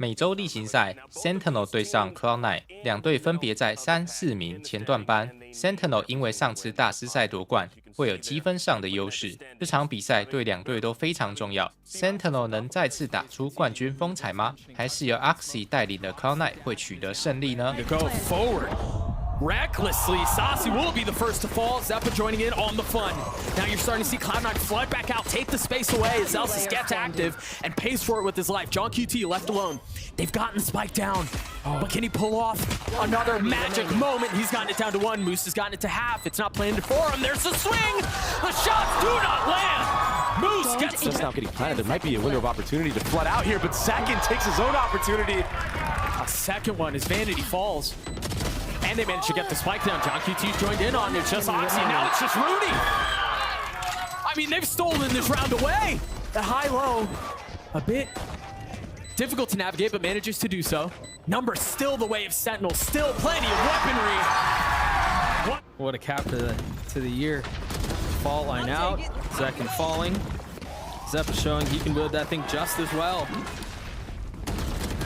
每周例行赛 ，Sentinels 对上 Cloud9，两队分别在3、4名前段班。Sentinels 因为上次大师赛夺冠，会有积分上的优势。这场比赛对两队都非常重要。Sentinels 能再次打出冠军风采吗？还是由 OXY 带领的 Cloud9 会取得胜利呢？ Recklessly, Sasi will be the first to fall. Zeppa joining in on the fun. Now you're starting to see Cloud9 flood back out, take the space away as Zelsis gets active and pays for it with his life. John QT left alone. They've gotten the spike down, but can he pull off another magic moment? He's gotten it down to 1. Moose has gotten it to half. It's not planned for him. There's the swing. The shots do not land. Moose gets just now getting planted. There might be a window of opportunity to flood out here, but zekken takes his own opportunity. A second one as Vanity falls. And they managed to get the spike down. John QT joined in on it. It's just OXY. Now it's just Rudy. I mean, they've stolen this round away. The high-low, a bit difficult to navigate, but manages to do so. Numbers still the way of Sentinels. Still plenty of weaponry. What a cap to the year. Fault line out. Zekken falling. Zeppa showing he can build that thing just as well.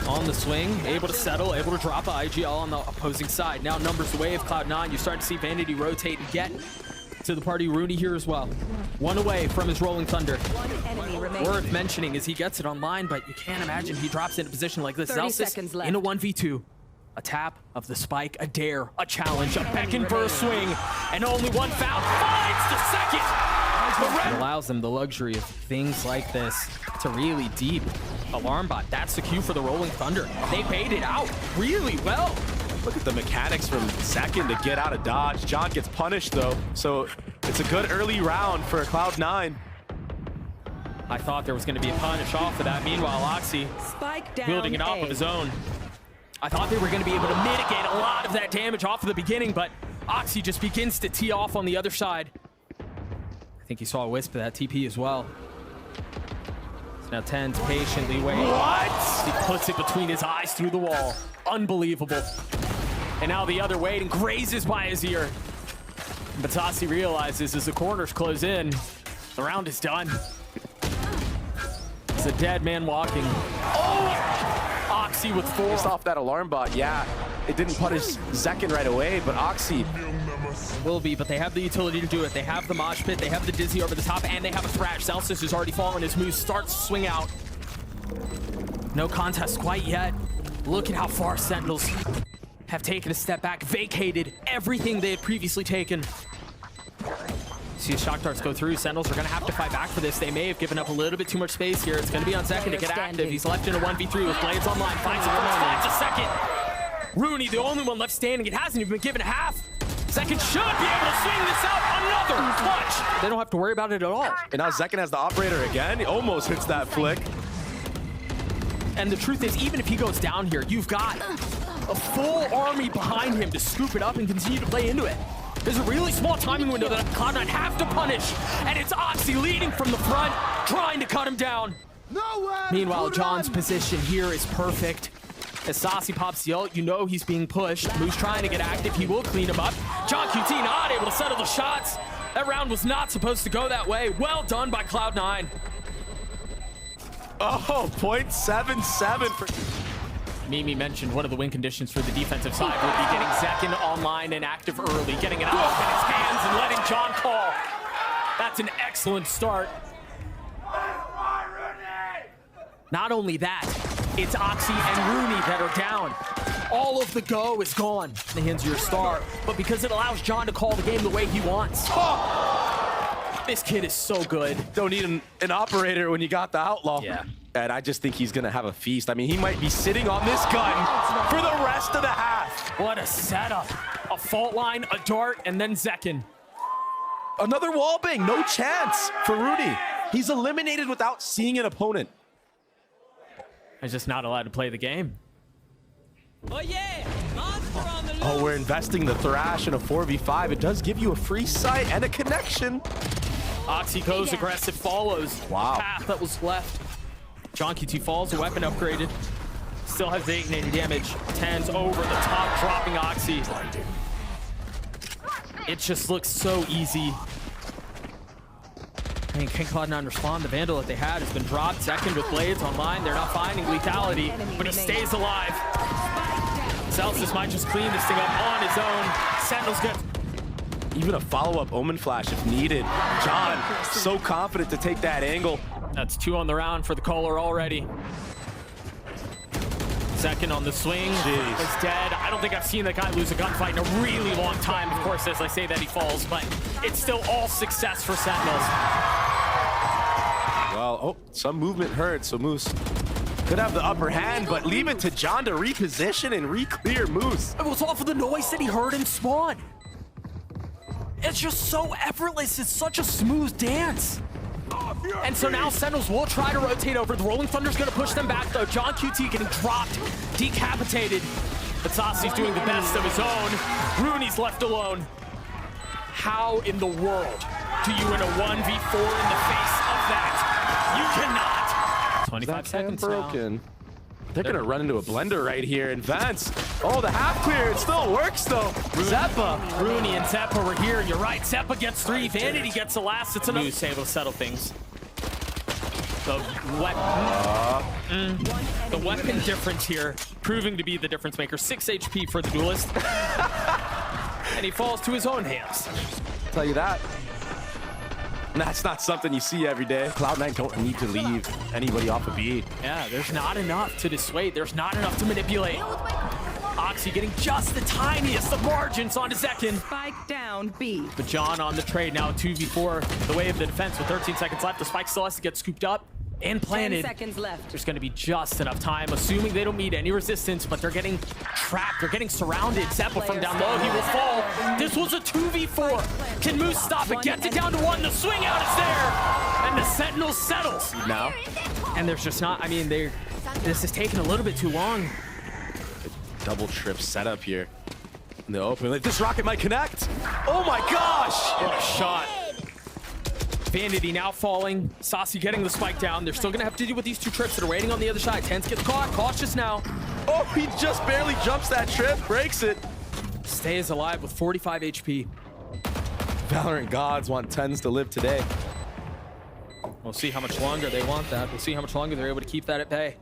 On the swing, able to settle, able to drop a IGL on the opposing side. Now numbers away of Cloud9. You're starting to see Vanity rotate and get to the party. Rooney here as well. One away from his Rolling Thunder. Worth mentioning is he gets it online, but you can't imagine he drops in a position like this. Zelsis in a 1v2. A tap of the spike, a dare, a challenge, a beck and burst swing, and only one foul finds the second. It allows them the luxury of things like this. It's a really deep alarm bot. That's the cue for the Rolling Thunder. They baited out really well. Look at the mechanics from zekken to get out of dodge. John gets punished though, so it's a good early round for Cloud9. I thought there was going to be a punish off of that. Meanwhile, OXY building it off of his own. I thought they were going to be able to mitigate a lot of that damage off of the beginning, but OXY just begins to tee off on the other side. I think he saw a wisp of that TP as well. So now Tens patiently waiting. What? He puts it between his eyes through the wall. Unbelievable. And now the other waiting grazes by his ear. But Sasi realizes as the corners close in, the round is done. It's a dead man walking. Oh! OXY with 4. Just off that alarm bot, yeah. It didn't punish zekken right away, but OXY will be, but they have the utility to do it. They have the mosh pit, they have the dizzy over the top, and they have a thrash. Zelsis has already fallen as Moose starts to swing out. No contest quite yet. Look at how far Sentinels have taken a step back, vacated everything they had previously taken. See the shock darts go through. Sentinels are going to have to fight back for this. They may have given up a little bit too much space here. It's going to be on zekken to get active. He's left in a 1v3 with Blades online. Finds a first, finds a second. Rooney, the only one left standing. It hasn't even been given a half. Zekken should be able to swing this out. Another clutch. They don't have to worry about it at all. And now zekken has the operator again. He almost hits that flick. And the truth is, even if he goes down here, you've got a full army behind him to scoop it up and continue to play into it. There's a really small timing window that Cloud9 have to punish. And it's OXY leading from the front, trying to cut him down. Meanwhile, John's position here is perfect. As Sasi pops the ult, you know he's being pushed. Moose trying to get active. He will clean him up. John QT not able to settle the shots. That round was not supposed to go that way. Well done by Cloud9. Oh, 0.77 for... Mimi mentioned one of the win conditions for the defensive side would be getting zekken online and active early, getting it off in his hands and letting John call. That's an excellent start. Not only that, it's OXY and Rooney that are down. All of the go is gone in the hands of your star, but because it allows John to call the game the way he wants. Oh! This kid is so good. Don't need an operator when you got the outlaw. Yeah. And I just think he's going to have a feast. I mean, he might be sitting on this gun for the rest of the half. What a setup. A fault line, a dart, and then zekken. Another wall bang. No chance for Rudy. He's eliminated without seeing an opponent. He's just not allowed to play the game. Oh yeah! Monster on the loose. Oh, we're investing the thrash in a 4v5. It does give you a free sight and a connection. OXY goes aggressive, follows. Wow. Path that was left. John QT falls, a weapon upgraded. Still has the igniting damage. Tens over the top, dropping OXY. It just looks so easy. I mean, can Cloud9 respond? The Vandal that they had has been dropped. Zekken with blades online. They're not finding lethality, but he stays alive. Celsius might just clean this thing up on his own. Sentinels get Even a follow-up Omen Flash if needed. John, so confident to take that angle. That's 2 on the round for the Kohler already. Zekken on the swing is dead. I don't think I've seen that guy lose a gunfight in a really long time. Of course, as I say that, he falls, but it's still all success for Sentinels. Well, oh, some movement hurt, so Moose could have the upper hand, but leave it to John to reposition and re-clear Moose. It was off of the noise that he heard him spawn. It's just so effortless. It's such a smooth dance. And so now Sentinels will try to rotate over. The Rolling Thunder's gonna push them back though. John QT getting dropped, decapitated. But Sasi's doing the best of his own. Rooney's left alone. How in the world do you win a 1v4 in the face of that? You cannot. 25 seconds broken. now. They're gonna run into a blender right here. And Vance, oh, the half clear, it still works though. Zeppa. Rooney and Zeppa were here. You're right. Zeppa gets 3. Vanity gets the last. It's enough. Moose able to settle things. The weapon difference here, proving to be the difference maker. 6 HP for the duelist. And he falls to his own hands. I'll tell you that. That's not something you see every day. Cloud9 don't need to leave anybody off a B. Yeah, there's not enough to dissuade. There's not enough to manipulate. OXY getting just the tiniest of margins onto Zekken. Spike down B. But John on the trade now, 2v4. The way of the defense with 13 seconds left. The spike still has to get scooped up and 10 planted. seconds left. There's going to be just enough time, assuming they don't meet any resistance, but they're getting trapped. They're getting surrounded. Zeppa from down low, he will fall. This was a 2v4. Can Moose stop it? Gets it down to 1. The swing out is there. And the Sentinels settles. Now, And there's just not, I mean, this is taking a little bit too long. double trip setup here. In the open, like this rocket might connect. Oh my gosh! What a shot. Vanity now falling. Sasi getting the spike down. They're still going to have to deal with these 2 trips that are waiting on the other side. Tense gets caught. Cautious now. Oh, he just barely jumps that trip, breaks it. Stays alive with 45 HP. Valorant gods want Tens to live today. We'll see how much longer they want that. We'll see how much longer they're able to keep that at bay.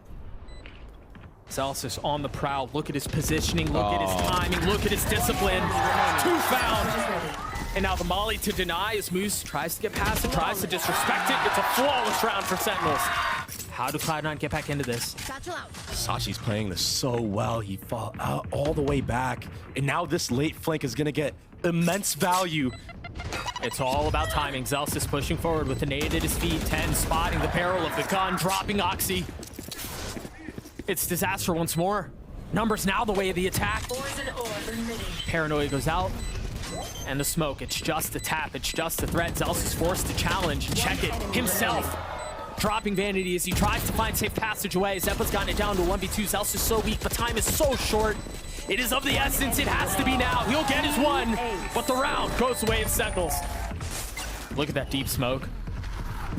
Celsius on the prowl. Look at his positioning. Look at his timing. Look at his discipline. 2 found. And now the molly to deny as Moose tries to get past it, tries to disrespect it. It's a flawless round for Sentinels. How do Cloud9 get back into this? Sachi's playing this so well. He fought out all the way back. And now this late flank is going to get immense value. It's all about timing. Celsius pushing forward with the nade at his feet. 10 spotting the barrel of the gun, dropping OXY. It's disaster once more. Numbers now the way of the attack. Paranoia goes out. And the smoke, it's just a tap, it's just a threat. Celsius forced to challenge and check it himself. Dropping Vanity as he tries to find safe passage away. Zeppa's gotten it down to 1v2. Celsius is so weak, but time is so short. It is of the essence, it has to be now. He'll get his 1, but the round goes the way of Sentinels. Look at that deep smoke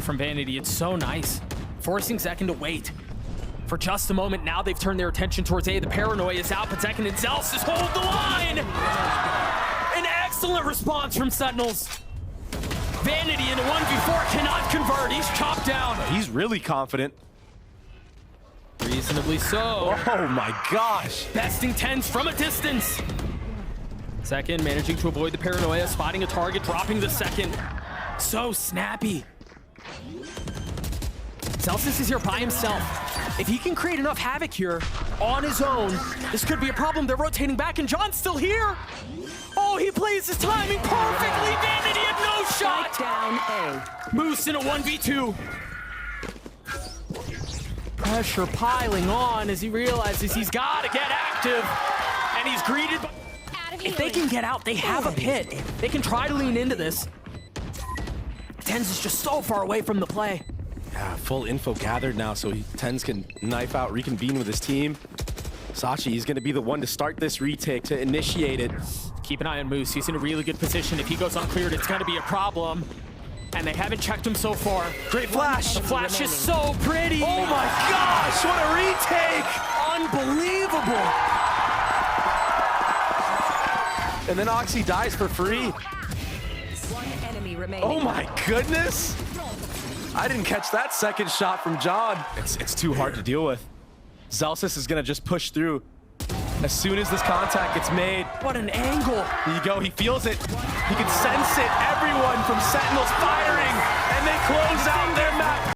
from Vanity, it's so nice. Forcing Zekken to wait for just a moment. Now they've turned their attention towards A. The Paranoia is out, but Zekken and Celsius hold the line. An excellent response from Sentinels. Vanity in a 1v4 cannot convert. He's chopped down. He's really confident. Reasonably so. Oh my gosh. Besting 10s from a distance. Zekken managing to avoid the Paranoia, spotting a target, dropping the second. So snappy. Celsius is here by himself. If he can create enough havoc here on his own, this could be a problem. They're rotating back and John's still here. Oh, he plays his timing perfectly. Vanity had no shot. Down A. Moose in a 1v2. Pressure piling on as he realizes he's got to get active. And he's greeted by... If they can get out, they have a pit. They can try to lean into this. Tens is just so far away from the play. Yeah, full info gathered now, so Tens can knife out, reconvene with his team. Sachi, he's going to be the one to start this retake, to initiate it. Keep an eye on Moose. He's in a really good position. If he goes uncleared, it's going to be a problem. And they haven't checked him so far. Great flash. The flash is so pretty. Oh my gosh, what a retake. Unbelievable. And then OXY dies for free. One enemy remaining. Oh my goodness. I didn't catch that second shot from John. It's too hard to deal with. Zelsis is gonna just push through. As soon as this contact gets made, What an angle! there you go, he feels it. He can sense it. Everyone from Sentinels firing, and they close out their map.